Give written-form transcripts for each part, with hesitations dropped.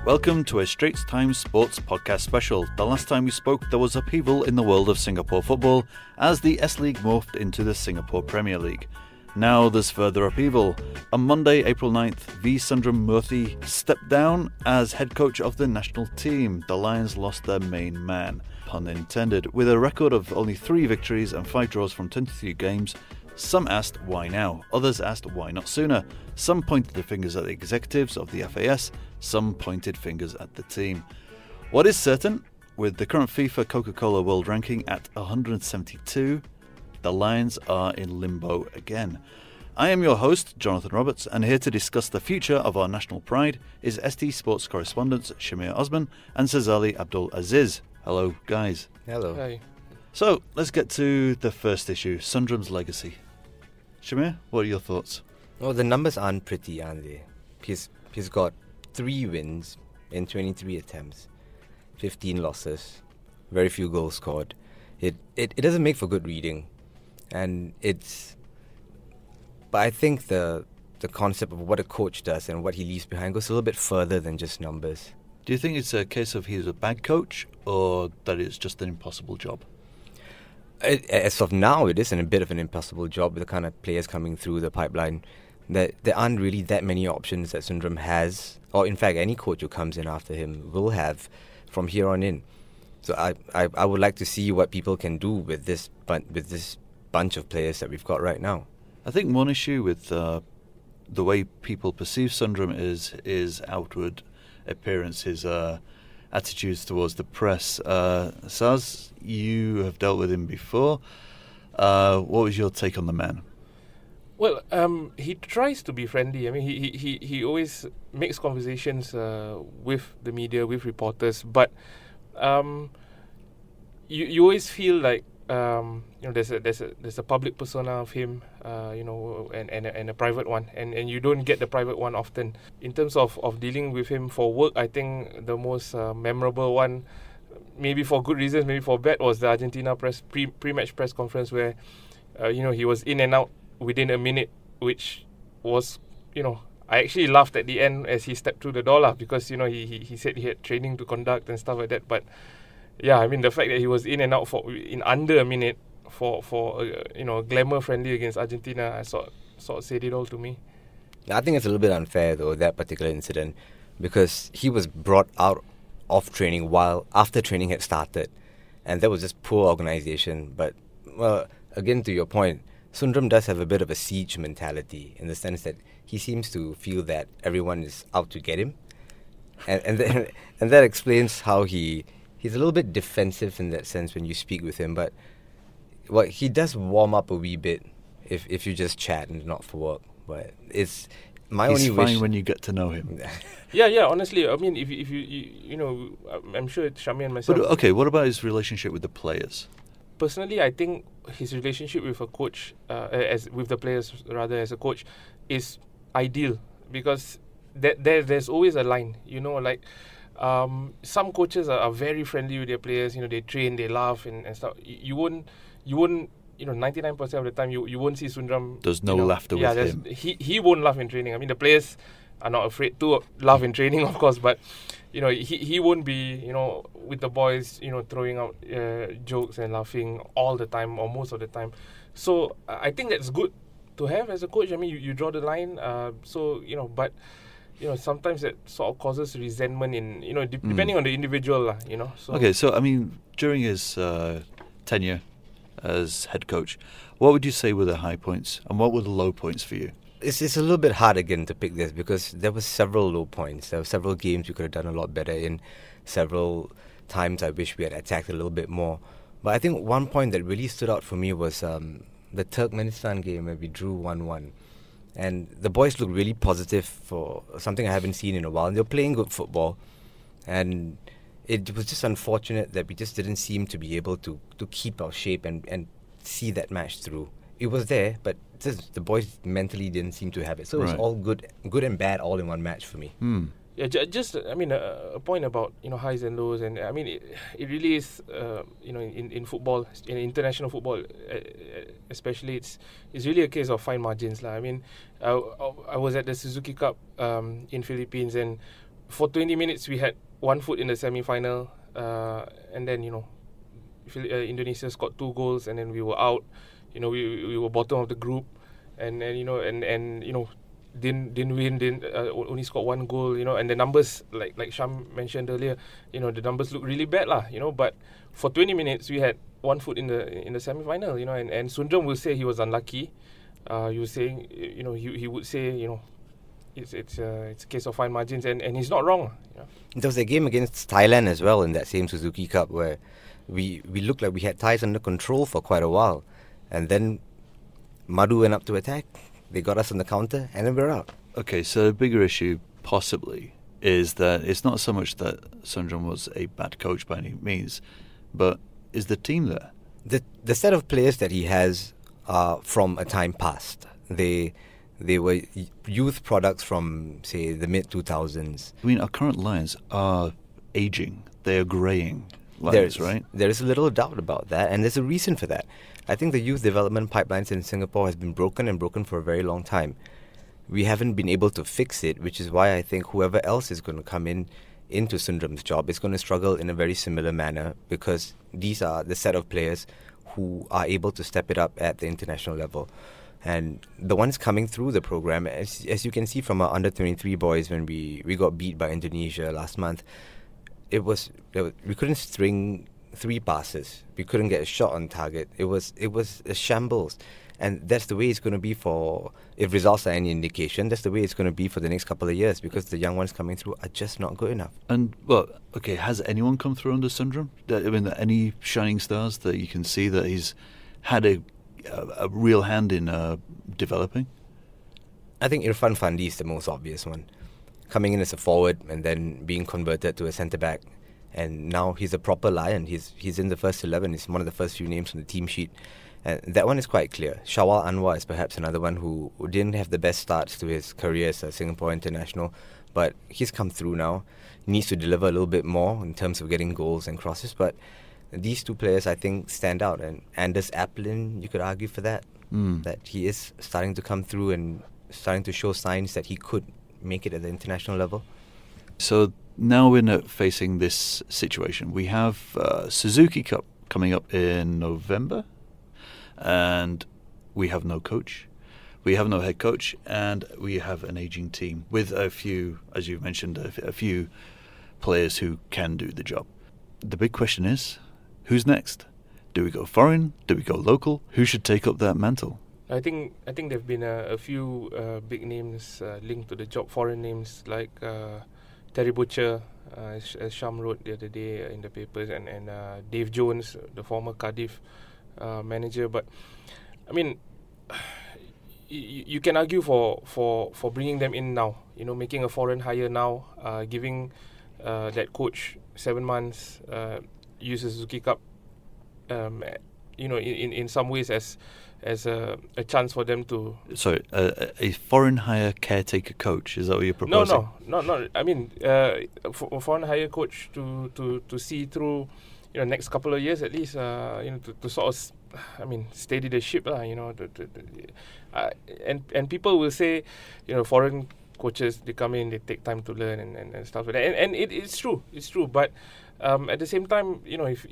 Welcome to a Straits Times Sports Podcast special. The last time we spoke, there was upheaval in the world of Singapore football as the S-League morphed into the Singapore Premier League. Now there's further upheaval. On Monday, April 9th, Sundram Moorthy stepped down as head coach of the national team. The Lions lost their main man, pun intended. With a record of only 3 victories and 5 draws from 23 games, some asked why now, others asked why not sooner. Some pointed the fingers at the executives of the FAS, some pointed fingers at the team. What is certain, with the current FIFA Coca-Cola World Ranking at 172, the Lions are in limbo again. I am your host, Jonathan Roberts, and here to discuss the future of our national pride is ST Sports correspondents Shamir Osman and Sazali Abdul Aziz. Hello, guys. Hello. Hi. So, let's get to the first issue, Sundram's legacy. Shamir, what are your thoughts? Well, the numbers aren't pretty, aren't they? He's got 3 wins in 23 attempts, 15 losses, very few goals scored. It doesn't make for good reading, and but I think the concept of what a coach does and what he leaves behind goes a little bit further than just numbers. Do you think it's a case of he's a bad coach or that it's just an impossible job? As of now, it is a bit of an impossible job with the kind of players coming through the pipeline. There aren't really that many options that Sundram has, or in fact any coach who comes in after him will have from here on in. So I would like to see what people can do with this bunch of players that we've got right now. I think one issue with the way people perceive Sundram is outward appearance, his attitudes towards the press. Saz, you have dealt with him before. What was your take on the man? Well, he tries to be friendly. I mean, he always makes conversations with the media, with reporters, but you always feel like there's a public persona of him, and a private one, and you don't get the private one often. In terms of dealing with him for work, I think the most memorable one, maybe for good reasons, maybe for bad, was the Argentina pre-match press conference where he was in and out within a minute, which was, I actually laughed at the end as he stepped through the door because he said he had training to conduct and stuff like that. But yeah, I mean, the fact that he was in and out in under a minute for glamour friendly against Argentina, I sort of said it all to me. I think it's a little bit unfair though, that particular incident, because he was brought out of training after training had started, and that was just poor organisation. But well, again, to your point, Sundram does have a bit of a siege mentality in the sense that he seems to feel that everyone is out to get him, and that explains how he's a little bit defensive in that sense when you speak with him. But he does warm up a wee bit if you just chat and not for work. But it's my He's only wish. fine when you get to know him. Yeah. Honestly, I mean, if you I'm sure Shami and myself. But okay, what about his relationship with the players? Personally, I think his relationship with a coach, with the players rather as a coach, is ideal because there's always a line. Some coaches are very friendly with their players. They train, they laugh and stuff. You won't 99% of the time you won't see Sundram. There's no laughter with him. He won't laugh in training. I mean, the players are not afraid to laugh in training, of course, but he won't be with the boys throwing out jokes and laughing all the time or most of the time. So I think that's good to have as a coach. I mean, you draw the line. But sometimes that sort of causes resentment in depending on the individual So. Okay, so I mean, during his tenure as head coach, what would you say were the high points and what were the low points for you? It's a little bit hard again to pick this because there were several low points. There were several games we could have done a lot better in. Several times I wish we had attacked a little bit more. But I think one point that really stood out for me was the Turkmenistan game where we drew 1-1. And the boys looked really positive for something I haven't seen in a while. And they were playing good football. And it was just unfortunate that we just didn't seem to be able to keep our shape and see that match through. It was there, but just the boys mentally didn't seem to have it. So it was all good and bad all in one match for me. Yeah, just I mean a point about highs and lows, and I mean it really is in football, in international football especially, it's really a case of fine margins lah. I mean I was at the Suzuki Cup in Philippines, and for 20 minutes we had one foot in the semi-final, and then Indonesia scored 2 goals, and then we were out. We were bottom of the group, and didn't win, only scored 1 goal, and the numbers, like Sham mentioned earlier, the numbers look really bad lah, but for 20 minutes we had one foot in the semi-final, and Sundram will say he was unlucky. He was saying, he would say, it's a case of fine margins, and he's not wrong. There was a game against Thailand as well in that same Suzuki Cup where we looked like we had Thais under control for quite a while, and then Madhu went up to attack. They got us on the counter, and then we're out. Okay, so the bigger issue, possibly, is that it's not so much that Sundram was a bad coach by any means, but is the team there? The set of players that he has are from a time past. They were youth products from, say, the mid-2000s. I mean, our current Lions are aging. They are greying Lions, right? There is a little doubt about that, and there's a reason for that. I think the youth development pipelines in Singapore has been broken for a very long time. We haven't been able to fix it, which is why I think whoever else is going to come into Sundram's job is going to struggle in a very similar manner, because these are the set of players who are able to step it up at the international level. And the ones coming through the program, as you can see from our under-23 boys when we got beat by Indonesia last month, we couldn't string 3 passes. We couldn't get a shot on target. It was a shambles. And that's the way it's going to be if results are any indication, that's the way it's going to be for the next couple of years, because the young ones coming through are just not good enough. And, well, okay, has anyone come through under Sundram? I mean, any shining stars that you can see that he's had a real hand in developing? I think Irfan Fandi is the most obvious one. Coming in as a forward and then being converted to a centre-back. And now he's a proper Lion. He's in the first 11. He's one of the first few names on the team sheet. And that one is quite clear. Shawal Anwar is perhaps another one who didn't have the best starts to his career as a Singapore international, but he's come through now. He needs to deliver a little bit more in terms of getting goals and crosses, but these 2 players, I think, stand out. And Anders Aplin, you could argue for that, that he is starting to come through and starting to show signs that he could make it at the international level. So now we're facing this situation. We have Suzuki Cup coming up in November, and we have no coach. We have no head coach, and we have an aging team with a few, as you mentioned, a few players who can do the job. The big question is, who's next? Do we go foreign? Do we go local? Who should take up that mantle? I think there've been a few big names linked to the job, foreign names like Terry Butcher, as Sham wrote the other day in the papers, and Dave Jones, the former Cardiff manager. But I mean, you can argue for bringing them in now, making a foreign hire now, giving that coach 7 months, use the Suzuki Cup, in some ways as a chance for them to... Sorry, a foreign hire caretaker coach, is that what you're proposing? No. I mean, for a foreign hire coach to see through, next couple of years at least, to sort of, steady the ship, and people will say, foreign coaches, they come in, they take time to learn and stuff like that, and it's true, but at the same time, if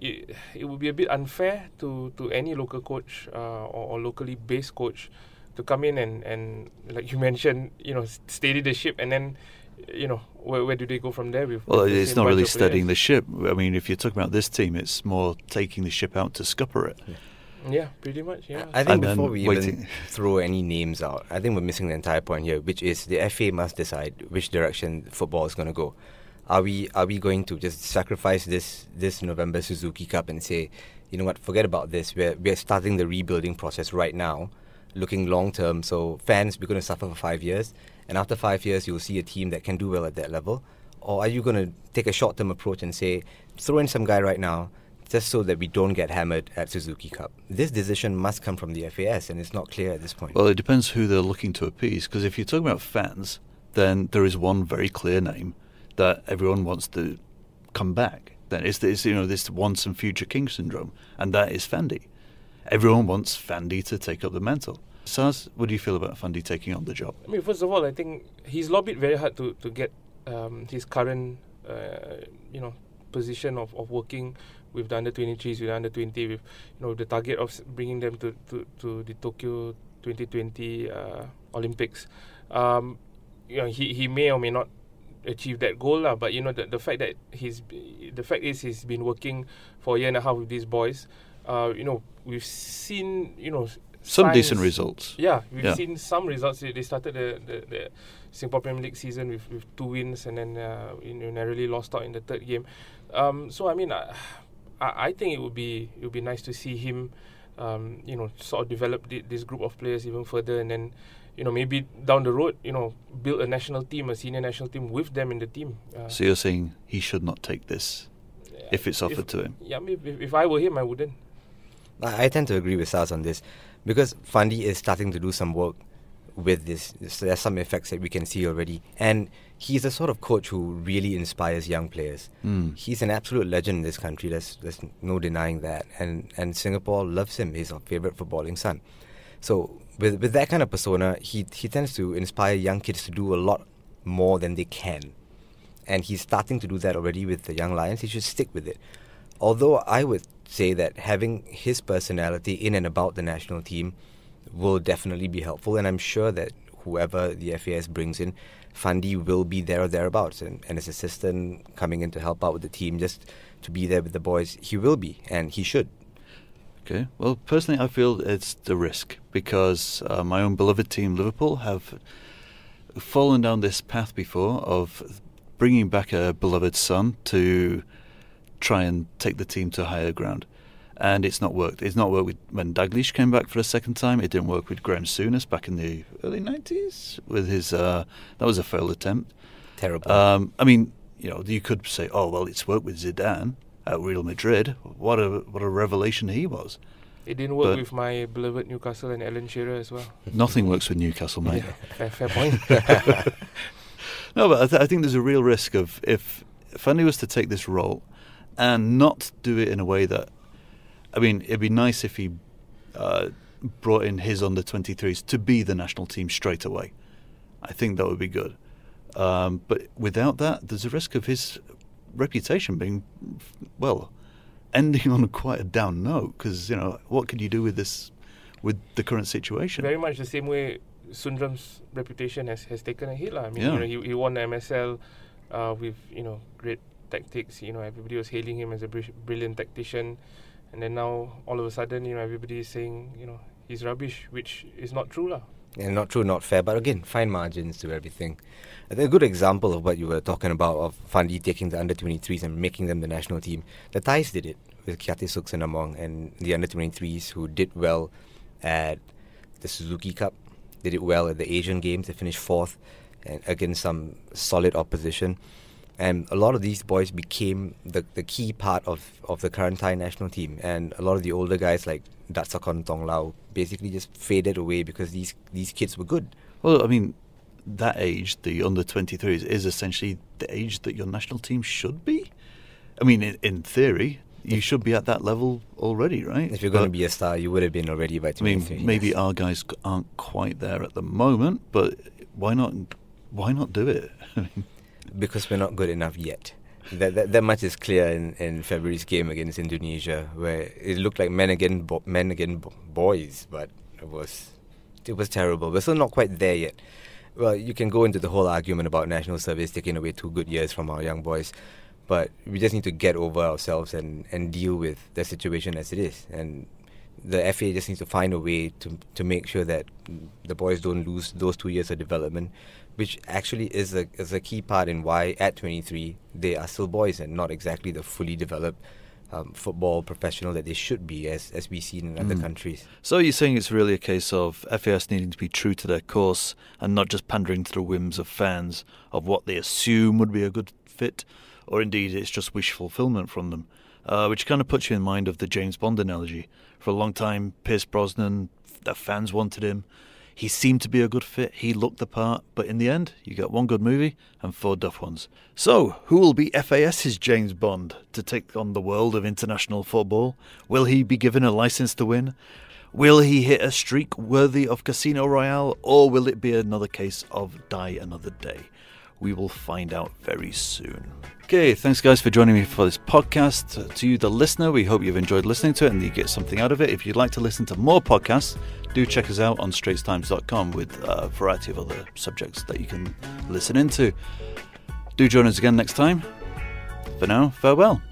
it would be a bit unfair to any local coach or locally based coach to come in and like you mentioned, steady the ship, and then where do they go from there? Well, it's not really steadying the ship. I mean, if you're talking about this team, it's more taking the ship out to scupper it. Yeah, pretty much, yeah. I think before we even throw any names out, I think we're missing the entire point here, which is the FA must decide which direction football is going to go. Are we going to just sacrifice this November Suzuki Cup and say, you know what, forget about this. We're starting the rebuilding process right now, looking long term. So fans, we're going to suffer for 5 years, and after 5 years, you'll see a team that can do well at that level. Or are you going to take a short term approach and say, throw in some guy right now, just so that we don't get hammered at Suzuki Cup? This decision must come from the FAS, and it's not clear at this point. Well, it depends who they're looking to appease, because if you're talking about fans, then there is one very clear name that everyone wants to come back. Then it's this once and future king syndrome, and that is Fandi. Everyone wants Fandi to take up the mantle. Saz, what do you feel about Fandi taking on the job? I mean, first of all, I think he's lobbied very hard to get his current position of working with the under-23s, with the under-20, with the target of bringing them to the Tokyo 2020 Olympics. He may or may not achieve that goal lah, but the fact that he's been working for a year and a half with these boys. We've seen some signs, decent results. Yeah, we've seen some results. They started the Singapore Premier League season with 2 wins, and then narrowly lost out in the third game. So I mean, I think it would be nice to see him sort of develop this group of players even further, and then maybe down the road build a national team, a senior national team with them in the team. So you're saying he should not take this if it's offered to him? Yeah, if I were him, I wouldn't. I tend to agree with Saz on this, because Fandi is starting to do some work with this. So there's some effects that we can see already, and he's the sort of coach who really inspires young players. He's an absolute legend in this country. There's no denying that, and Singapore loves him. He's our favourite footballing son. So with that kind of persona, he tends to inspire young kids to do a lot more than they can, and he's starting to do that already with the young Lions. He should stick with it. Although I would say that having his personality in and about the national team will definitely be helpful, and I'm sure that whoever the FAS brings in, Fandi will be there or thereabouts, and his assistant coming in to help out with the team, just to be there with the boys, he will be, and he should. Okay, well, personally I feel it's the risk, because my own beloved team, Liverpool, have fallen down this path before of bringing back a beloved son to try and take the team to higher ground, and it's not worked. It's not worked when Dalglish came back for a second time. It didn't work with Graham Souness back in the early 90s with his that was a failed attempt. Terrible. I mean, you could say, oh well, it's worked with Zidane at Real Madrid. What a revelation he was. It didn't work with my beloved Newcastle and Alan Shearer as well. Nothing works with Newcastle, mate. Yeah, fair point. No, but I think there's a real risk of, if Fandi was to take this role and not do it in a way that, I mean, it'd be nice if he brought in his under-23s to be the national team straight away. I think that would be good. But without that, there's a risk of his reputation being, well, ending on quite a down note, because, what could you do with this, with the current situation? Very much the same way Sundram's reputation has taken a hit. I mean, he won the MSL with, great tactics. Everybody was hailing him as a brilliant tactician, and then now all of a sudden, everybody is saying, he's rubbish, which is not true lah. And not true, not fair, but again, fine margins to everything. I think a good example of what you were talking about, of Fandi taking the under-23s and making them the national team, the Thais did it with Kiate Suksanamong and the under-23s, who did well at the Suzuki Cup, did it well at the Asian Games. They finished 4th and against some solid opposition. And a lot of these boys became the key part of the current Thai national team. And a lot of the older guys like Datsakon Tonglau basically just faded away because these kids were good. Well, I mean, that age, the under-23s, is essentially the age that your national team should be. I mean, in theory, you should be at that level already, right? If you're going to be a star, you would have been already by 23. I mean, maybe our guys aren't quite there at the moment, but why not do it? Because we're not good enough yet. That much is clear in February's game against Indonesia, where it looked like men against boys, but it was terrible. We're still not quite there yet. Well, you can go into the whole argument about national service taking away 2 good years from our young boys, but we just need to get over ourselves and deal with the situation as it is. And the FA just needs to find a way to make sure that the boys don't lose those 2 years of development, which actually is a key part in why at 23 they are still boys and not exactly the fully developed football professional that they should be, as we see in other countries. So you're saying it's really a case of FAS needing to be true to their course and not just pandering to the whims of fans of what they assume would be a good fit, or indeed it's just wish fulfillment from them, which kind of puts you in mind of the James Bond analogy. For a long time, Pierce Brosnan, the fans wanted him. He seemed to be a good fit, he looked the part, but in the end, you get 1 good movie and 4 duff ones. So, who will be FAS's James Bond to take on the world of international football? Will he be given a licence to win? Will he hit a streak worthy of Casino Royale, or will it be another case of die another day? We will find out very soon. Okay, thanks guys for joining me for this podcast. To you, the listener, we hope you've enjoyed listening to it and you get something out of it. If you'd like to listen to more podcasts, do check us out on straitstimes.com with a variety of other subjects that you can listen into. Do join us again next time. For now, farewell.